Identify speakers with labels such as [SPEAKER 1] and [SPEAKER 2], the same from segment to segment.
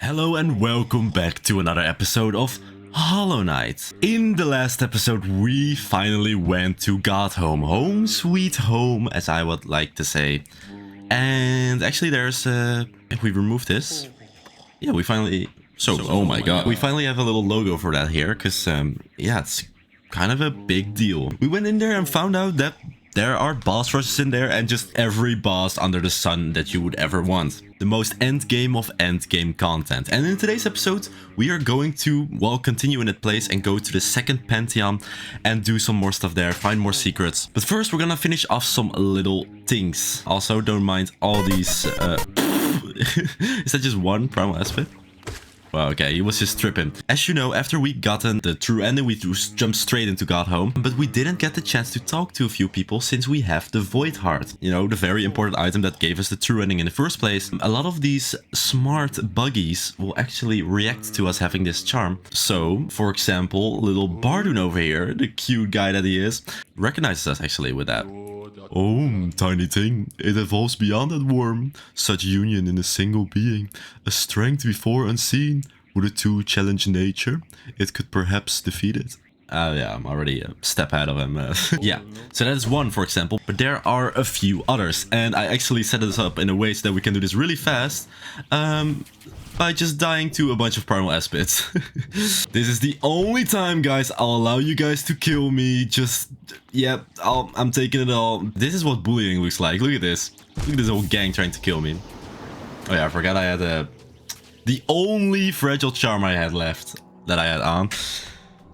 [SPEAKER 1] Hello and welcome back to another episode of Hollow Knight. In the last episode we finally went to God Home. Home sweet home, as I would like to say. And actually there's if we remove this, yeah, we finally oh my god, we finally have a little logo for that here, because yeah, it's kind of a big deal. We went in there and found out that there are boss rushes in there, and just every boss under the sun that you would ever want. The most endgame of endgame content. And in today's episode, we are going to, well, continue in that place and go to the second Pantheon and do some more stuff there, find more secrets. But first, we're gonna finish off some little things. Also, don't mind all these, is that just one primal aspect? Well, okay, he was just tripping. As you know, after we gotten the true ending, we just jumped straight into God Home. But we didn't get the chance to talk to a few people since we have the Void Heart. You know, the very important item that gave us the true ending in the first place. A lot of these smart buggies will actually react to us having this charm. So, for example, little Bardun over here, the cute guy that he is, recognizes us actually with that. Oh, tiny thing, it evolves beyond that worm. Such union in a single being. A strength before unseen. Would the two challenge nature? It could perhaps defeat it. Yeah, I'm already a step ahead of him. Yeah, so that is one, for example. But there are a few others. And I actually set this up in a way so that we can do this really fast. By just dying to a bunch of primal aspects. This is the only time, guys, I'll allow you guys to kill me. Just, yeah, I'm taking it all. This is what bullying looks like. Look at this. Look at this whole gang trying to kill me. Oh yeah, I forgot I had the only fragile charm I had left that I had on.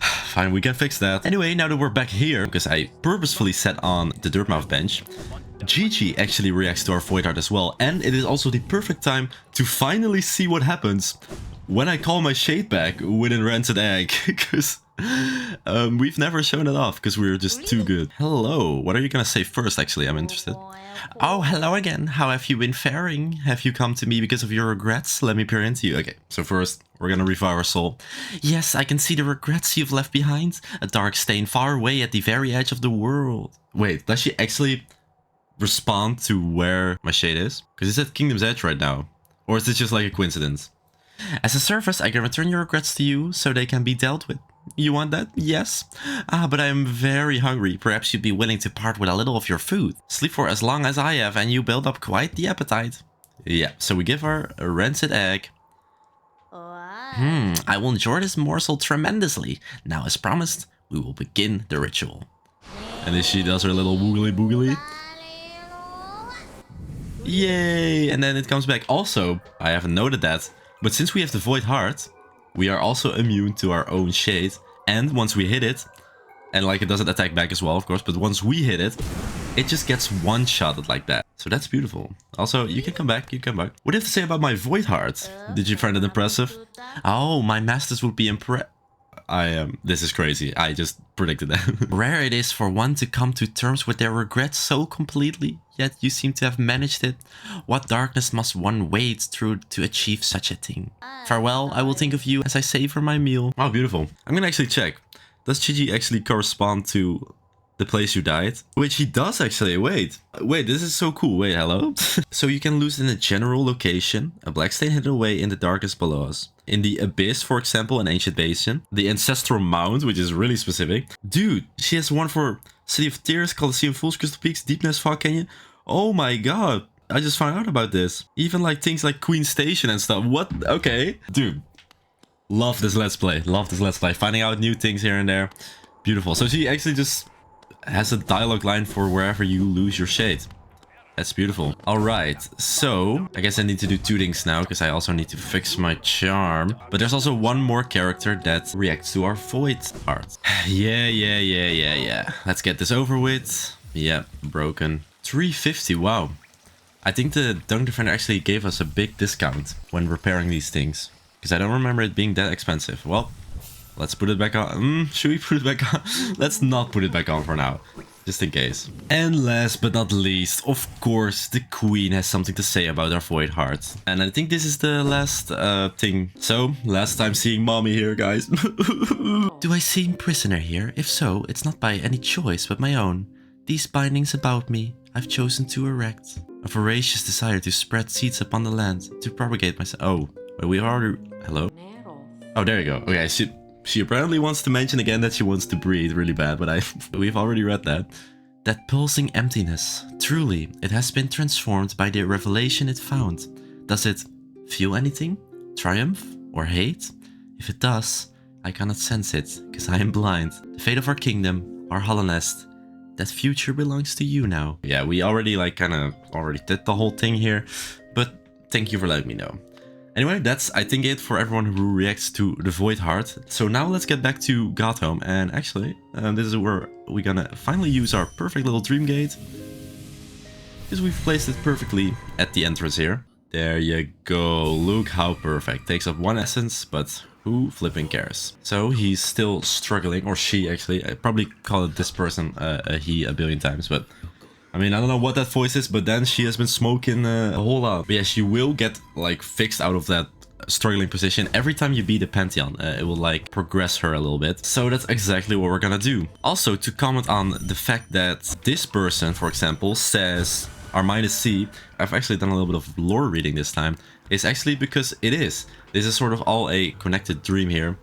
[SPEAKER 1] Fine, we can fix that. Anyway, now that we're back here, because I purposefully set on the Dirtmouth bench, Gigi actually reacts to our Void Heart as well, and it is also the perfect time to finally see what happens when I call my shade back with a rancid egg, because we've never shown it off because we're just too good. Hello, what are you gonna say first? Actually, I'm interested. Oh, hello again. How have you been faring? Have you come to me because of your regrets? Let me peer into you. Okay, so first, we're gonna revive our soul. Yes, I can see the regrets you've left behind. A dark stain far away at the very edge of the world. Wait, does she actually respond to where my shade is? Because it's at Kingdom's Edge right now. Or is it just like a coincidence? As a service, I can return your regrets to you so they can be dealt with. You want that? Yes. But I am very hungry. Perhaps you'd be willing to part with a little of your food. Sleep for as long as I have and you build up quite the appetite. Yeah, so we give her a rancid egg. I will enjoy this morsel tremendously. Now, as promised, we will begin the ritual. And then she does her little woogly boogly. Yay! And then it comes back. Also, I haven't noted that, but since we have the Void Heart, we are also immune to our own shade. And once we hit it, and like it doesn't attack back as well, of course, but once we hit it, it just gets one-shotted like that. So that's beautiful. Also, you can come back, you can come back. What do you have to say about my Void Heart? Did you find it impressive? Oh, my masters would be impressed. This is crazy. I just predicted that. Rare it is for one to come to terms with their regrets so completely, yet you seem to have managed it. What darkness must one wade through to achieve such a thing? Farewell, I will think of you as I savor my meal. Wow, beautiful. I'm gonna actually check. Does Gigi actually correspond to the place you died? Which he does actually. Wait, this is so cool. Wait, hello? So you can lose in a general location, a black stain hidden away in the darkness below us. In the Abyss, for example, an ancient basin. The Ancestral Mound, which is really specific. Dude, she has one for City of Tears, Colosseum Fools, Crystal Peaks, Deepness, Fog Canyon. Oh my god, I just found out about this. Even like things like Queen Station and stuff. What? Okay. Dude, love this Let's Play. Love this Let's Play. Finding out new things here and there. Beautiful. So she actually just has a dialogue line for wherever you lose your shade. That's beautiful. Alright, so I guess I need to do two things now, because I also need to fix my charm. But there's also one more character that reacts to our Void Heart. Yeah. Let's get this over with. Yeah, broken. 350, wow. I think the Dunk Defender actually gave us a big discount when repairing these things, because I don't remember it being that expensive. Well, let's put it back on. Should we put it back on? Let's not put it back on for now, just in case. And last but not least, of course, the Queen has something to say about our Void Heart. And I think this is the last thing. So, last time seeing mommy here, guys. Do I seem prisoner here? If so, it's not by any choice but my own. These bindings about me, I've chosen to erect. A voracious desire to spread seeds upon the land, to propagate myself. Oh, But we already... Hello? Oh, there you go. Okay, she apparently wants to mention again that she wants to breathe really bad, but we've already read that. That pulsing emptiness. Truly, it has been transformed by the revelation it found. Does it feel anything? Triumph? Or hate? If it does, I cannot sense it, because I am blind. The fate of our kingdom, our hollow nest, that future belongs to you now. Yeah, we already already did the whole thing here, but thank you for letting me know. Anyway, that's I think it for everyone who reacts to the Void Heart. So now let's get back to Gotham, and actually, this is where we're gonna finally use our perfect little dream gate, because we've placed it perfectly at the entrance here. There you go, look how perfect. Takes up 1 essence, but who flipping cares? So he's still struggling, or she actually. I probably call it this person a he a billion times, but I mean, I don't know what that voice is, but then she has been smoking a whole lot. But yeah, she will get like fixed out of that struggling position every time you beat a Pantheon. It will like progress her a little bit. So that's exactly what we're gonna do. Also, to comment on the fact that this person, for example, says our mind is C. I've actually done a little bit of lore reading this time. It's actually because it is. This is sort of all a connected dream here,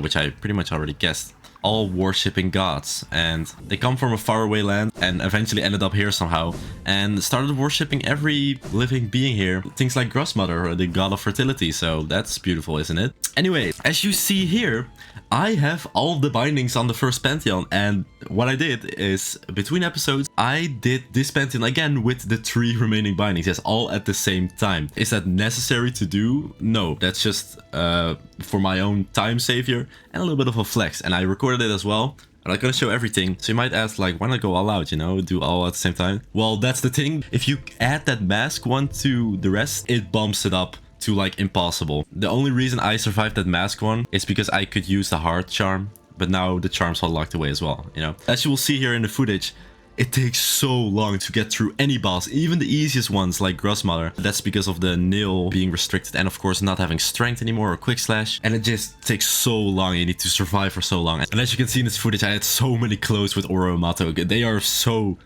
[SPEAKER 1] which I pretty much already guessed. All worshipping gods, and they come from a faraway land and eventually ended up here somehow and started worshipping every living being here. Things like Grossmother, the god of fertility, so that's beautiful, isn't it? Anyway, as you see here, I have all the bindings on the first Pantheon, and what I did is, between episodes, I did this Pantheon again with the 3 remaining bindings, yes, all at the same time. Is that necessary to do? No, that's just for my own time savior and a little bit of a flex, and I recorded it as well. I'm not gonna show everything, so you might ask, like, why not go all out, you know, do all at the same time? Well, that's the thing. If you add that mask one to the rest, it bumps it up to like impossible. The only reason I survived that mask one is because I could use the heart charm, but now the charms are locked away as well, you know. As you will see here in the footage, it takes so long to get through any boss, even the easiest ones like Grossmother. That's because of the nail being restricted and of course not having strength anymore or quick slash, and it just takes so long. You need to survive for so long, and as you can see in this footage, I had so many close with Oromato. They are so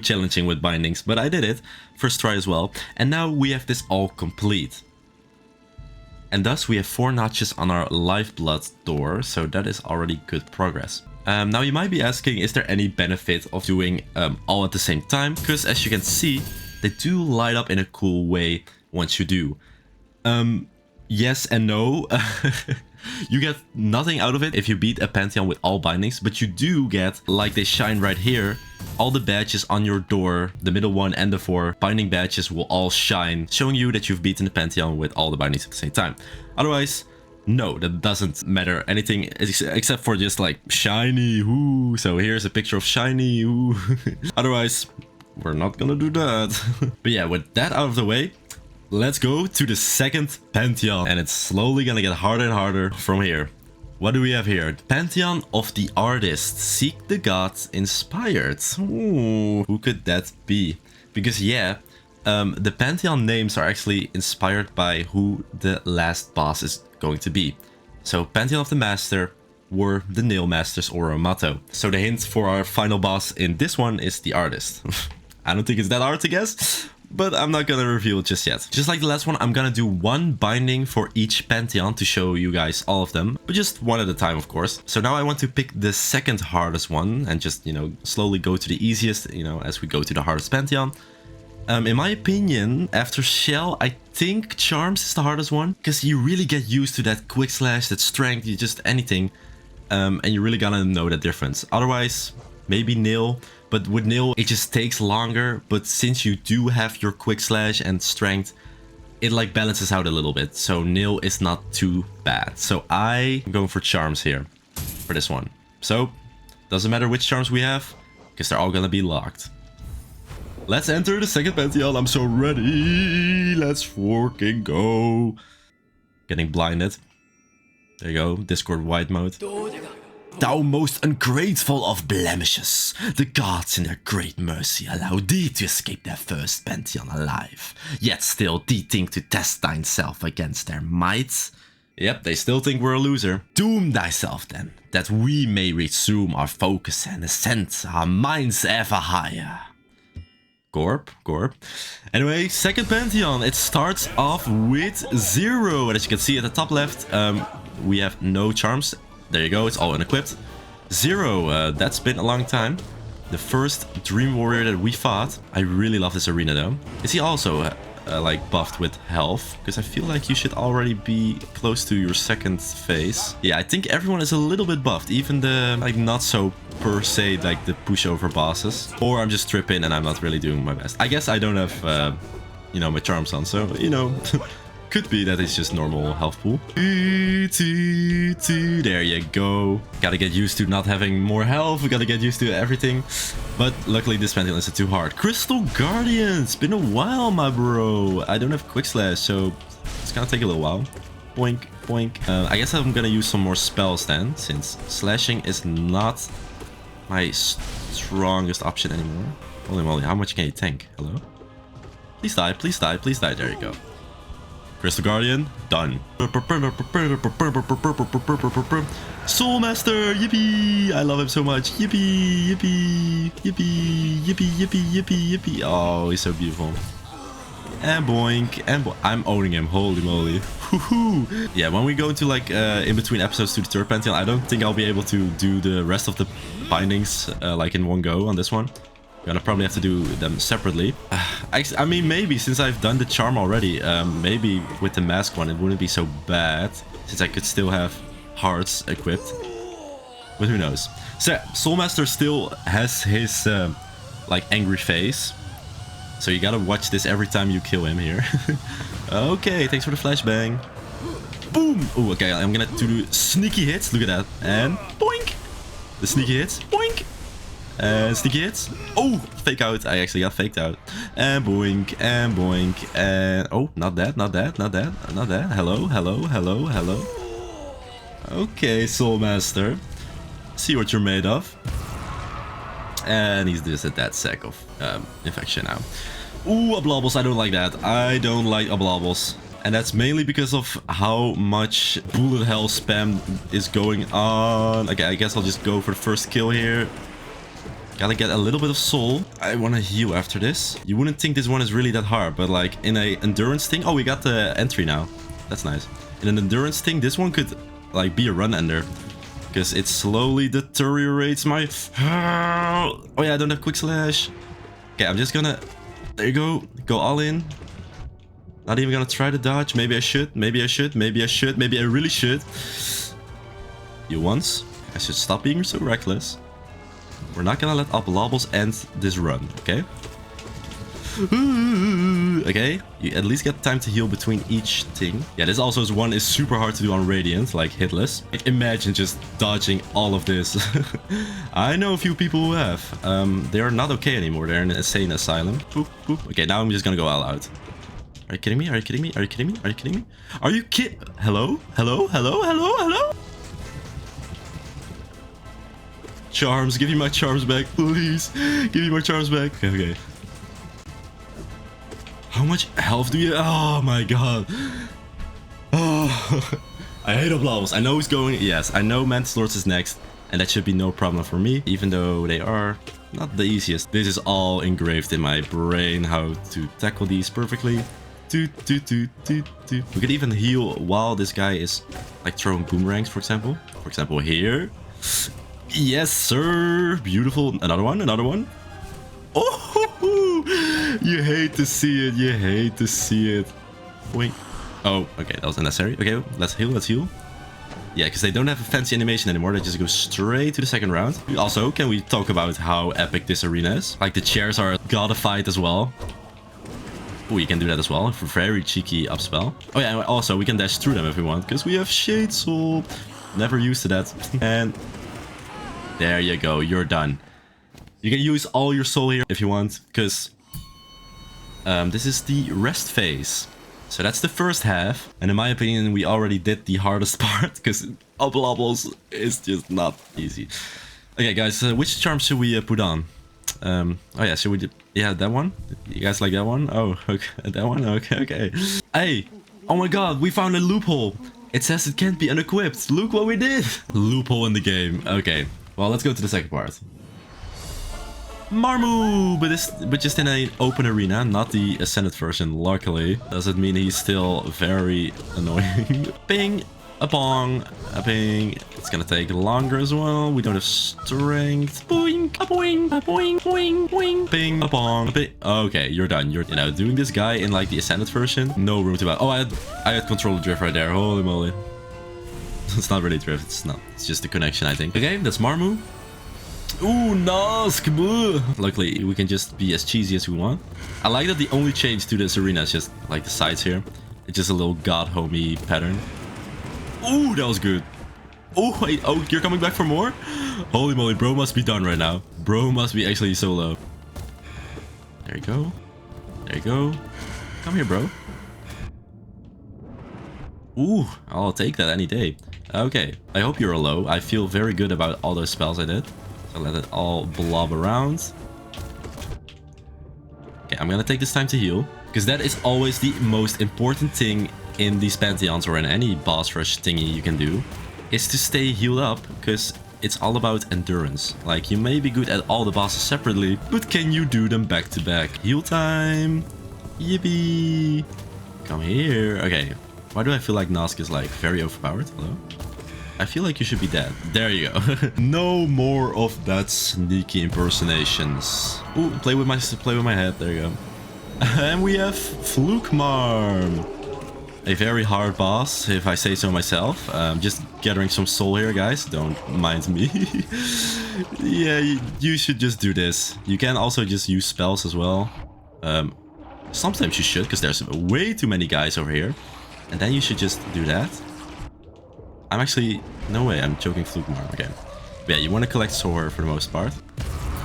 [SPEAKER 1] challenging with bindings, but I did it first try as well, and now we have this all complete. And thus we have 4 notches on our lifeblood door, so that is already good progress. Now you might be asking, is there any benefit of doing all at the same time? Because as you can see, they do light up in a cool way once you do. Yes and no. You get nothing out of it if you beat a Pantheon with all bindings, but you do get, like they shine right here, all the badges on your door, the middle one and the 4 binding badges will all shine, showing you that you've beaten the Pantheon with all the bindings at the same time. Otherwise, no, that doesn't matter anything except for just like shiny, woo. So here's a picture of shiny, woo. Otherwise, we're not gonna do that. But yeah, with that out of the way, let's go to the second Pantheon, and it's slowly gonna get harder and harder from here. What do we have here? The Pantheon of the Artist. Seek the gods inspired. Ooh, who could that be? Because yeah, the Pantheon names are actually inspired by who the last boss is going to be. So Pantheon of the Master were the Nail Masters Oromato. So the hint for our final boss in this one is the Artist. I don't think it's that hard to guess, but I'm not gonna reveal it just yet. Just like the last one, I'm gonna do 1 binding for each Pantheon to show you guys all of them, but just 1 at a time, of course. So now I want to pick the second hardest one and just, you know, slowly go to the easiest, you know, as we go to the hardest Pantheon. In my opinion, after Shell, I think Charms is the hardest one, because you really get used to that quick slash, that strength, you just anything, and you really gotta know the difference. Otherwise, maybe Nail. But with Nail, it just takes longer, but since you do have your quick slash and strength, it like balances out a little bit. So Nail is not too bad. So I'm going for Charms here for this one. So doesn't matter which Charms we have, because they're all gonna be locked. Let's enter the second Pantheon. I'm so ready. Let's fucking go. Getting blinded. There you go. Discord wide mode. Thou most ungrateful of blemishes, the gods in their great mercy allow thee to escape their first Pantheon alive. Yet still thee think to test thyself against their might? Yep, they still think we're a loser. Doom thyself then, that we may resume our focus and ascend our minds ever higher. Gorp. Anyway, second Pantheon. It starts off with 0. And as you can see at the top left, we have no charms. There you go, it's all unequipped. 0, that's been a long time. The first Dream Warrior that we fought. I really love this arena though. Is he also like buffed with health? Because I feel like you should already be close to your second phase. Yeah, I think everyone is a little bit buffed. Even the like not so per se like the pushover bosses. Or I'm just tripping and I'm not really doing my best. I guess I don't have you know, my charms on, so you know. Could be that it's just normal health pool. There you go. Gotta get used to not having more health. We gotta get used to everything. But luckily this Pantheon isn't too hard. Crystal Guardian. It's been a while, my bro. I don't have Quick Slash, so it's gonna take a little while. Boink, boink. I guess I'm gonna use some more spells then, since slashing is not my strongest option anymore. Holy moly, how much can you tank? Hello? Please die, please die, please die. There you go. Crystal Guardian, done. Soul Master, yippee! I love him so much. Yippee, yippee, yippee, yippee, yippee, yippee, yippee. Oh, he's so beautiful. And boink, and I'm owning him. Holy moly. Woohoo! Yeah, when we go into like in between episodes to the third Pantheon, I don't think I'll be able to do the rest of the bindings like in one go on this one. Gonna probably have to do them separately. I mean, maybe since I've done the charm already, maybe with the mask one it wouldn't be so bad, since I could still have hearts equipped. But who knows? So Soulmaster still has his like angry face, so you gotta watch this every time you kill him here. Okay, thanks for the flashbang. Boom! Oh, okay, I'm gonna do sneaky hits. Look at that, and boink! The sneaky hits, boink! Sneaky hits. Oh, fake out. I actually got faked out. And boink, and boink, and... Oh, not that, not that, not that, not that. Hello, hello, hello, hello. Okay, Soul Master. See what you're made of. And he's just at that sec of infection now. Ooh, Oblobbles. I don't like that. I don't like Oblobbles. And that's mainly because of how much bullet hell spam is going on. Okay, I guess I'll just go for the first kill here. Gotta get a little bit of soul. I want to heal after this. You wouldn't think this one is really that hard, but like in a endurance thing... Oh, we got the entry now. That's nice. In an endurance thing, this one could like be a run ender. Because it slowly deteriorates my... Oh yeah, I don't have Quick Slash. Okay, I'm just gonna... There you go. Go all in. Not even gonna try to dodge. Maybe I should. Maybe I should. Maybe I should. Maybe I really should. You once. I should stop being so reckless. We're not gonna let Oblobbles end this run, okay? Okay, you at least get time to heal between each thing. Yeah, this also is super hard to do on Radiant, like hitless. Imagine just dodging all of this. I know a few people who have. They are not okay anymore. They're in an insane asylum. Boop, boop. Okay, now I'm just gonna go all out. Are you kidding me? Are you kidding me? Are you kidding me? Are you kidding me? Are you Hello? Hello? Hello? Hello? Hello? Charms, give me my charms back, please. Give me my charms back. Okay. How much health do you... Oh my god. Oh, I hate Oblobbles. I know he's going... Yes, I know Mantis Lords is next. And that should be no problem for me. Even though they are not the easiest. This is all engraved in my brain. How to tackle these perfectly. We could even heal while this guy is like throwing boomerangs, for example. For example, here. Yes, sir. Beautiful. Another one. Another one. Oh, you hate to see it. You hate to see it. Wait. Oh, okay. That was unnecessary. Okay, let's heal. Let's heal. Yeah, because they don't have a fancy animation anymore. They just go straight to the second round. Also, can we talk about how epic this arena is? Like, the chairs are godified as well. Oh, you can do that as well. Very cheeky upspell. Oh, yeah. And also, we can dash through them if we want. Because we have Shade Soul. Never used to that. And... there you go, you're done. You can use all your soul here if you want, because this is the rest phase. So that's the first half. And in my opinion, we already did the hardest part, because Oblobbles is just not easy. Okay, guys, which charm should we put on? Oh yeah, should we do... Yeah, that one? You guys like that one? Oh, okay, that one? Okay, okay. Hey, oh my god, we found a loophole. It says it can't be unequipped. Look what we did. Loophole in the game. Okay. Well, let's go to the second part. Marmu, but just in an open arena, not the Ascended version, luckily. Does it mean he's still very annoying? Ping, a bong, a ping. It's gonna take longer as well. We don't have strength. Boing, a boing, a boing, boing, boing. Ping, a bong, a ping. Okay, you're done. You're, doing this guy in like the Ascended version. No room to buy. Oh, I had control of drift right there. Holy moly. It's not really drift. It's not. It's just the connection, I think. Okay, that's Marmu. Ooh, Nosk! Luckily, we can just be as cheesy as we want. I like that the only change to this arena is just like the sides here. It's just a little god homey pattern. Ooh, that was good. Oh, wait. Oh, you're coming back for more? Holy moly, bro must be done right now. Bro must be actually so low. There you go. There you go. Come here, bro. Ooh, I'll take that any day. Okay, I hope you're low. I feel very good about all those spells I did. So let it all blob around. Okay, I'm gonna take this time to heal. Because that is always the most important thing in these Pantheons or in any boss rush thingy you can do. Is to stay healed up. Because it's all about endurance. Like, you may be good at all the bosses separately, but can you do them back to back? Heal time! Yippee! Come here. Okay. Why do I feel like Nosk is like very overpowered? Hello? I feel like you should be dead. There you go. No more of that sneaky impersonations. Ooh, play with my head. There you go. And we have Flukmarm. A very hard boss, if I say so myself. Just gathering some soul here, guys. Don't mind me. Yeah, you should just do this. You can also just use spells as well. Sometimes you should, because there's way too many guys over here. And then you should just do that. I'm actually... No way, I'm choking Flukmarm. Okay. But yeah, you want to collect Soar for the most part.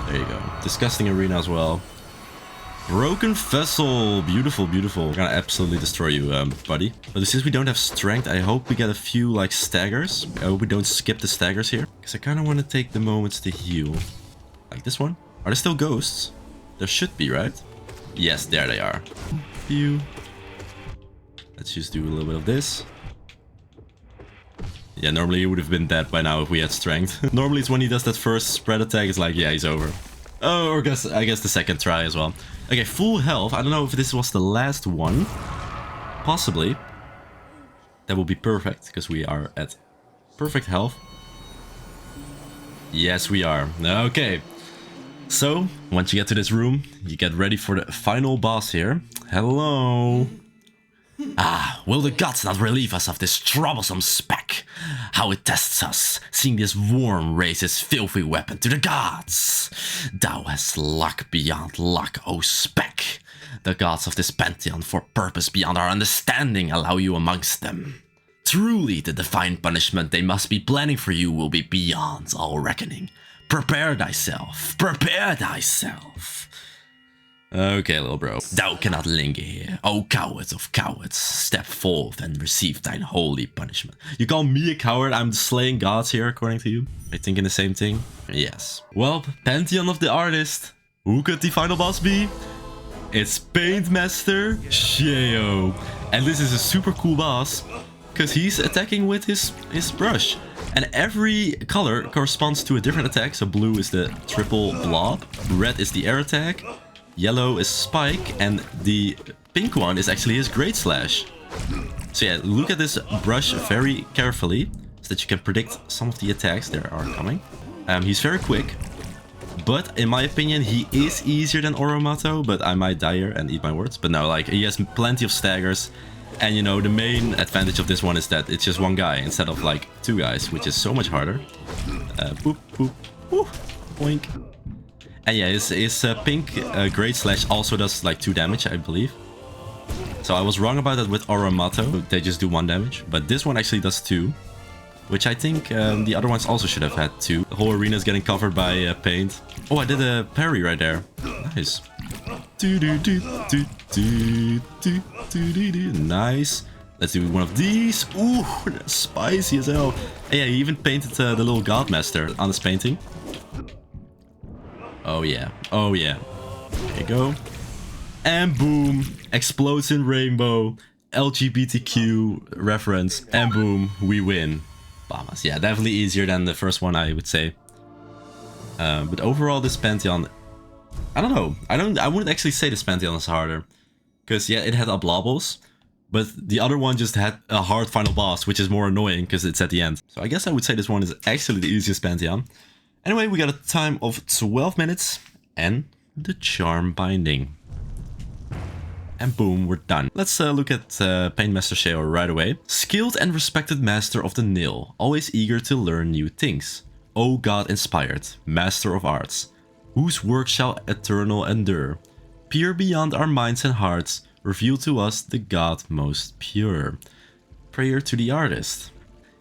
[SPEAKER 1] There you go. Disgusting arena as well. Broken Vessel. Beautiful, beautiful. We're gonna absolutely destroy you, buddy. But since we don't have strength, I hope we get a few, like, staggers. I hope we don't skip the staggers here. Because I kind of want to take the moments to heal. Like this one. Are there still ghosts? There should be, right? Yes, there they are. Phew. Let's just do a little bit of this. Yeah, normally he would have been dead by now if we had strength. Normally it's when he does that first spread attack, it's like, yeah, he's over. Oh, or I guess the second try as well. Okay, full health. I don't know if this was the last one. Possibly. That will be perfect, because we are at perfect health. Yes, we are. Okay. So, once you get to this room, you get ready for the final boss here. Hello. Ah, will the gods not relieve us of this troublesome speck? How it tests us, seeing this worm raise his filthy weapon to the gods. Thou hast luck beyond luck, O speck. The gods of this pantheon, for purpose beyond our understanding, allow you amongst them. Truly, the divine punishment they must be planning for you will be beyond all reckoning. Prepare thyself, prepare thyself. Okay, little bro. Thou cannot linger here, O coward of cowards. Step forth and receive thine holy punishment. You call me a coward? I'm slaying gods here, according to you? Are you thinking the same thing? Yes. Well, Pantheon of the Artist. Who could the final boss be? It's Paintmaster Sheo. And this is a super cool boss, because he's attacking with his brush. And every color corresponds to a different attack. So blue is the triple blob, red is the air attack, yellow is Spike, and the pink one is actually his Great Slash. So yeah, look at this brush very carefully, so that you can predict some of the attacks that are coming. He's very quick, but in my opinion, he is easier than Oromato, but I might die here and eat my words. But no, like, he has plenty of staggers, and you know, the main advantage of this one is that it's just one guy instead of like two guys, which is so much harder. Boop, boop, woo, boink. And yeah, his pink Great Slash also does like 2 damage, I believe. So I was wrong about that with Oromato. They just do 1 damage. But this one actually does 2. Which I think the other ones also should have had 2. The whole arena is getting covered by paint. Oh, I did a parry right there. Nice. Nice. Let's do one of these. Ooh, that's spicy as hell. And yeah, he even painted the little Godmaster on his painting. Oh yeah, oh yeah. There you go. And boom, explodes in rainbow, LGBTQ reference, and boom, we win. Bamas, yeah, definitely easier than the first one, I would say. But overall, this Pantheon I don't know. I wouldn't actually say this Pantheon is harder. Because, yeah, it had Oblobos. But the other one just had a hard final boss, which is more annoying because it's at the end. So I guess I would say this one is actually the easiest Pantheon. Anyway, we got a time of 12 minutes and the charm binding. And boom, we're done. Let's look at Paintmaster Sheo right away. Skilled and respected master of the nail, always eager to learn new things. O God inspired, master of arts, whose work shall eternal endure. Pure beyond our minds and hearts, reveal to us the God most pure. Prayer to the artist.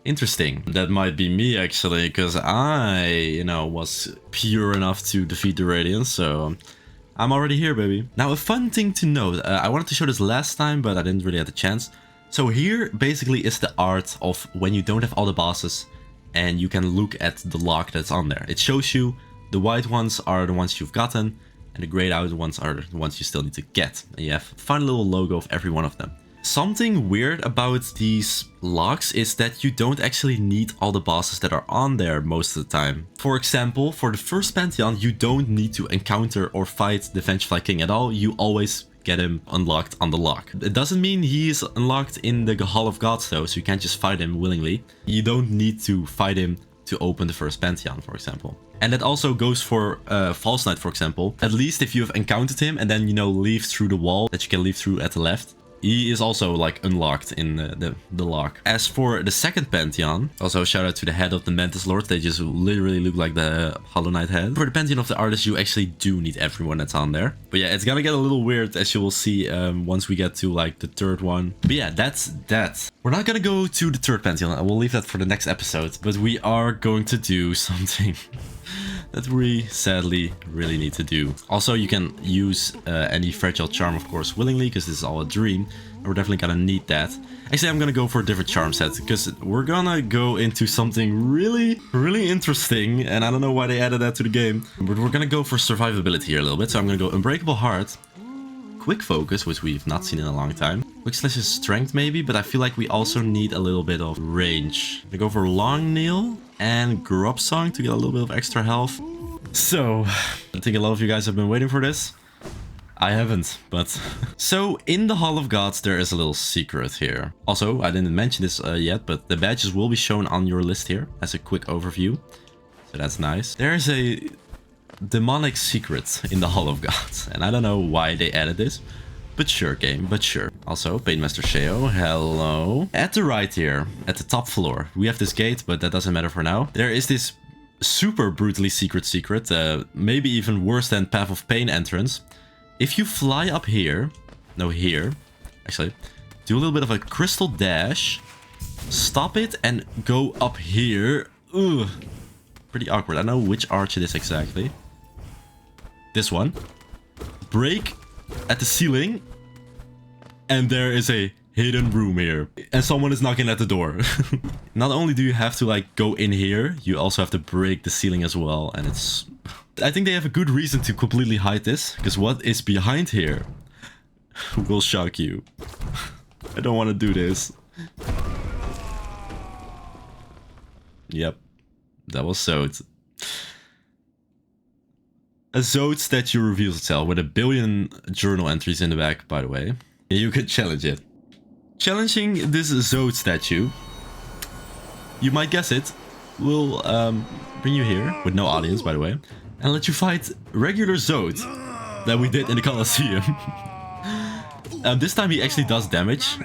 [SPEAKER 1] Interesting. That might be me actually, because I, you know, was pure enough to defeat the Radiance, so I'm already here, baby. Now, a fun thing to note, I wanted to show this last time, but I didn't really have the chance. So here basically is the art of when you don't have all the bosses and you can look at the log that's on there. It shows you the white ones are the ones you've gotten, and the grayed out ones are the ones you still need to get. And you have a fun little logo of every one of them. Something weird about these logs is that you don't actually need all the bosses that are on there most of the time. For example, for the first Pantheon, you don't need to encounter or fight the Vengefly King at all. You always get him unlocked on the log. It doesn't mean he is unlocked in the Hall of Gods though, so you can't just fight him willingly. You don't need to fight him to open the first Pantheon, for example. And that also goes for False Knight, for example. At least if you have encountered him and then, you know, leave through the wall that you can leave through at the left, he is also like unlocked in the lock. As for the second Pantheon, also shout out to the head of the Mantis Lord. They just literally look like the Hollow Knight head. For the Pantheon of the Artist, you actually do need everyone that's on there. But yeah, it's gonna get a little weird, as you will see once we get to like the third one. But yeah, that's that. We're not gonna go to the third Pantheon. I will leave that for the next episode. But we are going to do something that we sadly really need to do. Also, you can use any fragile charm, of course, willingly, because this is all a dream. And we're definitely gonna need that. Actually, I'm gonna go for a different charm set, because we're gonna go into something really, really interesting. And I don't know why they added that to the game. But we're gonna go for survivability here a little bit. So I'm gonna go Unbreakable Heart, Quick Focus, which we've not seen in a long time. Quick Slash is Strength maybe, but I feel like we also need a little bit of range. I'm gonna go for Long Nail and Grub Song to get a little bit of extra health. So, I think a lot of you guys have been waiting for this. I haven't, but... So, in the Hall of Gods, there is a little secret here. Also, I didn't mention this yet, but the badges will be shown on your list here as a quick overview. So that's nice. There's a demonic secret in the Hall of Gods, and I don't know why they added this. But sure, game, but sure. Also, Paintmaster Sheo, hello. At the right here, at the top floor, we have this gate, but that doesn't matter for now. There is this super brutally secret, maybe even worse than Path of Pain entrance. If you fly up here, no, here, actually, do a little bit of a crystal dash, stop it, and go up here. Ugh, pretty awkward. I don't know which arch it is exactly. This one. Break at the ceiling, and there is a hidden room here, and someone is knocking at the door. Not only do you have to like go in here, you also have to break the ceiling as well, and it's... I think they have a good reason to completely hide this, because what is behind here will shock you. I don't want to do this. Yep, that was Zod. A Zod statue reveals itself with 1 billion journal entries in the back, by the way. You could challenge it. Challenging this Zod statue, you might guess it, will bring you here, with no audience, by the way, and let you fight regular Zod that we did in the Colosseum. This time he actually does damage,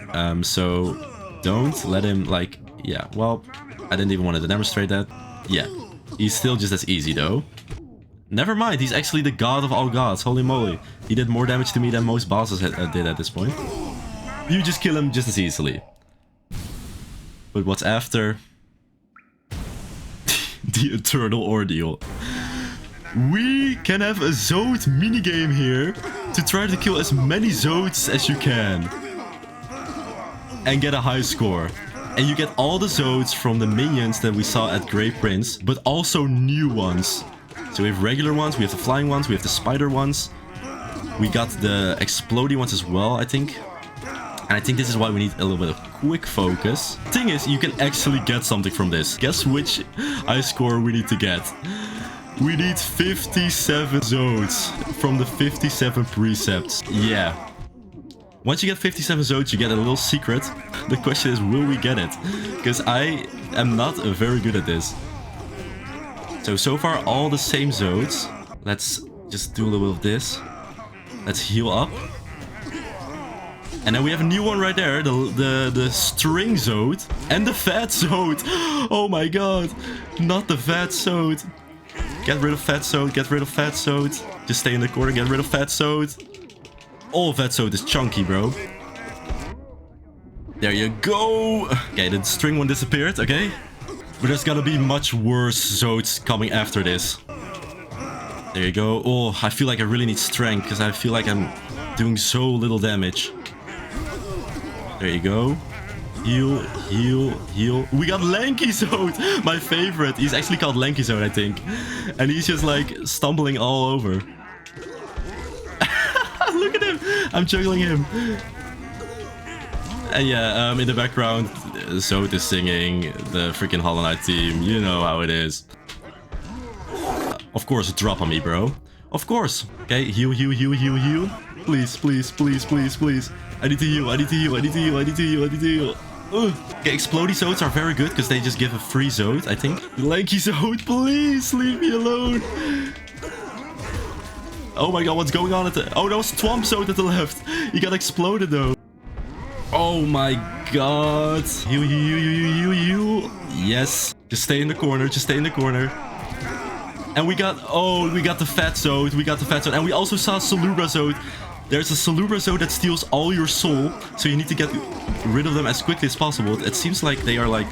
[SPEAKER 1] so don't let him, like, yeah, well, I didn't even want to demonstrate that. Yeah, he's still just as easy, though. Never mind, he's actually the god of all gods, holy moly. He did more damage to me than most bosses did at this point. You just kill him just as easily. But what's after? The eternal ordeal. We can have a Zod minigame here to try to kill as many Zods as you can. And get a high score. And you get all the Zods from the minions that we saw at Grey Prince, but also new ones. So we have regular ones, we have the flying ones, we have the spider ones. We got the exploding ones as well, I think. And I think this is why we need a little bit of quick focus. Thing is, you can actually get something from this. Guess which high score we need to get? We need 57 zodes from the 57 precepts. Yeah. Once you get 57 zodes, you get a little secret. The question is, will we get it? Because I am not very good at this. So far, all the same zodes. Let's just do a little bit of this. Let's heal up. And then we have a new one right there. The string zode. And the fat zode. Oh my god. Not the fat zode. Get rid of fat zode. Get rid of fat zode. Just stay in the corner. Get rid of fat zode. All fat zode is chunky, bro. There you go. Okay, the string one disappeared. Okay. But there's gotta be much worse zodes coming after this. There you go. Oh, I feel like I really need strength because I feel like I'm doing so little damage. There you go. Heal, heal, heal. We got Lanky Zode, my favorite. He's actually called Lanky Zode, I think. And he's just like stumbling all over. Look at him. I'm juggling him. And yeah, in the background, Zode is singing the freaking Hollow Knight theme. You know how it is. Of course, drop on me, bro. Of course. Okay, heal, heal, heal, heal, heal. Please, please, please, please, please. I need to heal, I need to heal, I need to heal, I need to heal, I need to heal. Okay, Explodey Zodes are very good because they just give a free Zode, I think. Lanky Zode, please leave me alone. Oh my god, what's going on at the... Oh, that was Twomp Zode at the left. He got exploded though. Oh my god. Heal, heal, heal, heal, heal. Yes. Just stay in the corner, just stay in the corner. And we got... Oh, we got the Fat Zode. We got the Fat Zode. And we also saw Salubra Zode. There's a Salubra Zode that steals all your soul. So you need to get rid of them as quickly as possible. It seems like they are like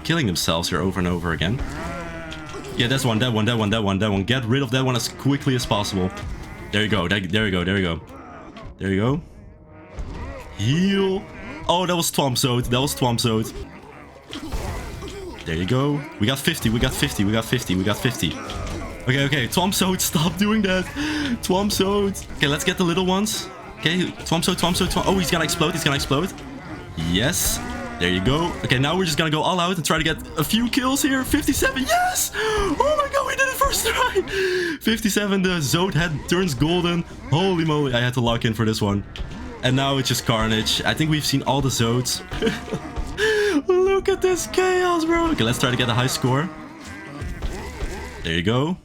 [SPEAKER 1] killing themselves here over and over again. Yeah, that's one, that one, that one, that one, that one. Get rid of that one as quickly as possible. There you go. There you go. There you go. There you go. Heal. Oh, that was Twomp Zode. That was Twomp Zode. There you go. We got 50. We got 50. We got 50. We got 50. Okay, okay. Twomp Zode, stop doing that. Twomp Zode. Okay, let's get the little ones. Okay, Twomp Zode, Twomp Zode, Twomp. Oh, he's gonna explode. He's gonna explode. Yes. There you go. Okay, now we're just gonna go all out and try to get a few kills here. 57. Yes! Oh my god, we did it first try. 57. The Zode head turns golden. Holy moly, I had to lock in for this one. And now it's just carnage. I think we've seen all the Zodes. Look at this chaos, bro. Okay, let's try to get a high score. There you go.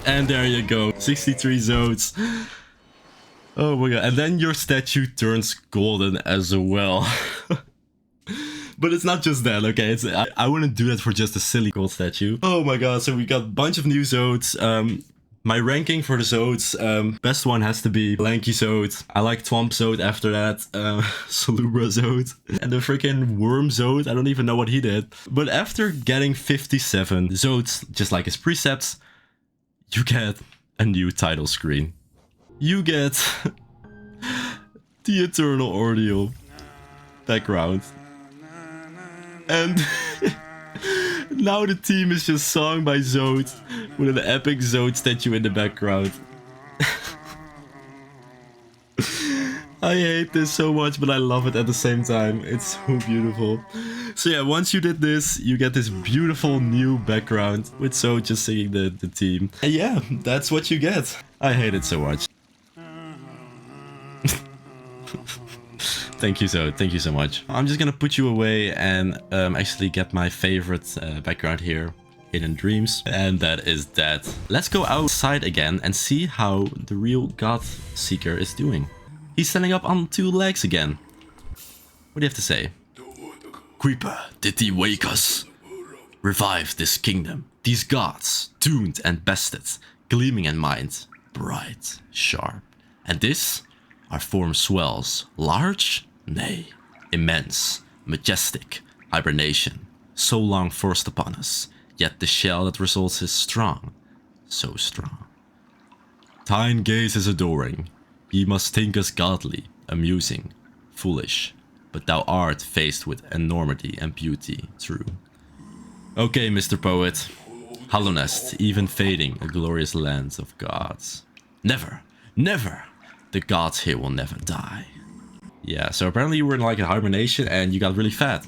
[SPEAKER 1] And there you go. 63 Zodes. Oh my god. And then your statue turns golden as well. But it's not just that, okay? I wouldn't do that for just a silly gold statue. Oh my god. So we got a bunch of new Zodes. My ranking for the Zodes, best one has to be Lanky Zode. I like Twomp Zode after that, Salubra Zode. And the freaking Worm Zode, I don't even know what he did. But after getting 57 Zodes, just like his precepts, you get a new title screen. You get the Eternal Ordeal background. And now the team is just sung by Zode with an epic Zode statue in the background. I hate this so much, but I love it at the same time. It's so beautiful. So yeah, once you did this, you get this beautiful new background with Zode just singing the theme. And yeah, that's what you get. I hate it so much. Thank you, Zode. Thank you so much. I'm just gonna put you away and actually get my favorite background here, Hidden Dreams. And that is that. Let's go outside again and see how the real God Seeker is doing. He's standing up on 2 legs again. What do you have to say? Creeper, did he wake us? Revive this kingdom. These gods, tuned and bested, gleaming in mind, bright, sharp. And this? Our form swells, large? Nay, immense, majestic, hibernation, so long forced upon us, yet the shell that results is strong, so strong. Thine gaze is adoring, ye must think us godly, amusing, foolish, but thou art faced with enormity and beauty, true. Okay, Mr. Poet, Hollow Nest, even fading, a glorious land of gods. Never, never! The gods here will never die. Yeah, so apparently you were in like a hibernation and you got really fat.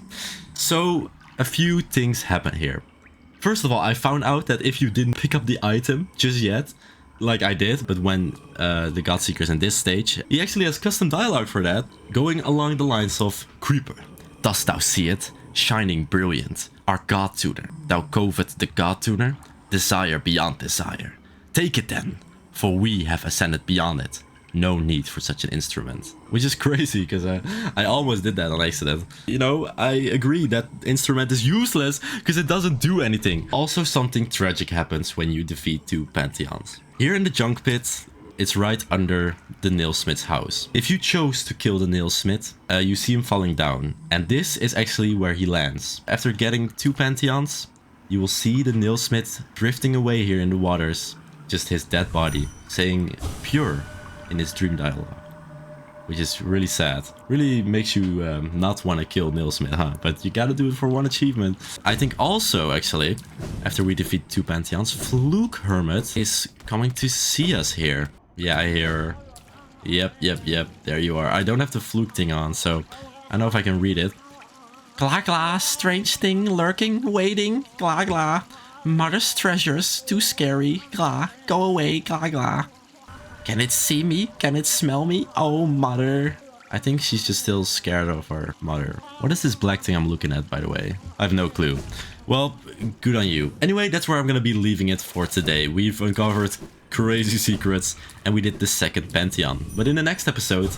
[SPEAKER 1] So a few things happen here. First of all, I found out that if you didn't pick up the item just yet, like I did, but when the Godseeker's in this stage, he actually has custom dialogue for that, going along the lines of, Creeper, dost thou see it? Shining brilliant, our God tuner. Thou covet the God tuner? Desire beyond desire. Take it then, for we have ascended beyond it. No need for such an instrument. Which is crazy, because I almost did that on accident. You know, I agree that instrument is useless, because it doesn't do anything. Also, something tragic happens when you defeat 2 Pantheons. Here in the junk pit, it's right under the nailsmith's house. If you chose to kill the nailsmith, you see him falling down. And this is actually where he lands. After getting 2 Pantheons, you will see the nailsmith drifting away here in the waters. Just his dead body, saying pure in his dream dialogue, which is really sad. Really makes you not want to kill nailsmith, huh? But you gotta do it for 1 achievement. I think also, actually, after we defeat 2 Pantheons, Fluke Hermit is coming to see us here. Yeah, I hear her. Yep, there you are. I don't have the Fluke thing on, so I don't know if I can read it. Glah glah, strange thing lurking, waiting, glah glah. Mother's treasures, too scary, glah, go away, glah glah. Can it see me? Can it smell me? Oh, mother. I think she's just still scared of her mother. What is this black thing I'm looking at, by the way? I have no clue. Well, good on you. Anyway, that's where I'm gonna be leaving it for today. We've uncovered crazy secrets and we did the 2nd Pantheon. But in the next episode,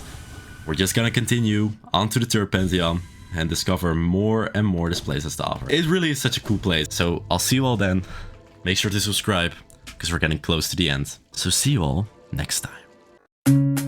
[SPEAKER 1] we're just gonna continue on to the 3rd Pantheon and discover more and more this place has to offer. It really is such a cool place. So I'll see you all then. Make sure to subscribe because we're getting close to the end. So see you all next time.